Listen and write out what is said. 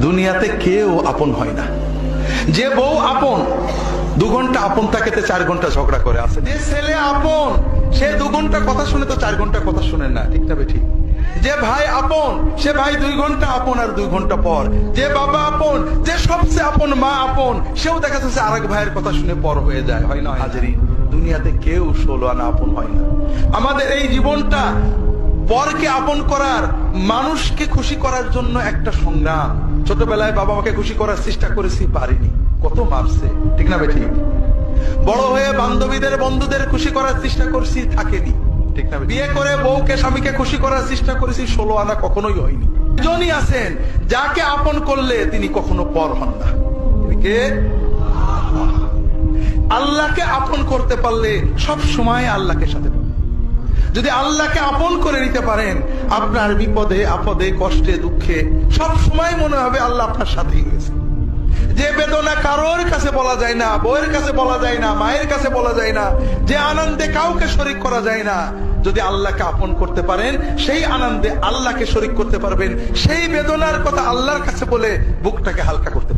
দুনিয়াতে কেউ আপন হয় না। যে বউ আপন 2 ঘন্টা আপন তাকেতে 4 ঘন্টা ঝগড়া করে আছে। যে ছেলে আপন সে 2 ঘন্টা কথা শুনে তো 4 ঘন্টা কথা শুনে না, ঠিক না বেঠিক? যে ভাই আপন সে ভাই 2 ঘন্টা আপন আর 2 ঘন্টা পর। যে বাবা আপন, যে সবচেয়ে আপন মা আপন, সেও দেখা যাচ্ছে আরেক ভাইয়ের কথা শুনে পর হয়ে যায়, হয় না? হাজারি দুনিয়াতে কেউ 16 আনা আপন হয় না। আমাদের এই জীবনটা পরকে আপন করার, মানুষকে খুশি করার জন্য একটা সংগ্রাম। ছোটবেলায় বাবা মাকে খুশি করার চেষ্টা করেছি, পারিনি, কত মারছে, ঠিক না বেঠিক? বড় হয়ে বান্ধবীদের বন্ধুদের খুশি করার চেষ্টা করছি, থাকেনি, ঠিক না? বিয়ে করে বউকে স্বামীকে খুশি করার চেষ্টা করেছি, 16 আনা কখনোই হয়নি। একজনই আছেন যাকে আপন করলে তিনি কখনো পর হন না। কে? আল্লাহকে আপন করতে পারলে সব সময় আল্লাহকে সাথে পাবেন। যদি আল্লাহকে আপন করে নিতে পারেন, আপনার বিপদে আপদে কষ্টে দুঃখে সব সময় মনে হবে আল্লাহ আপনার সাথেই রয়েছে। যে বেদনা কারোর কাছে বলা যায় না, বউয়ের কাছে বলা যায় না, মায়ের কাছে বলা যায় না, যে আনন্দে কাউকে শরীক করা যায় না, যদি আল্লাহকে আপন করতে পারেন সেই আনন্দে আল্লাহকে শরীক করতে পারবেন, সেই বেদনার কথা আল্লাহর কাছে বলে বুকটাকে হালকা করতে পারবেন।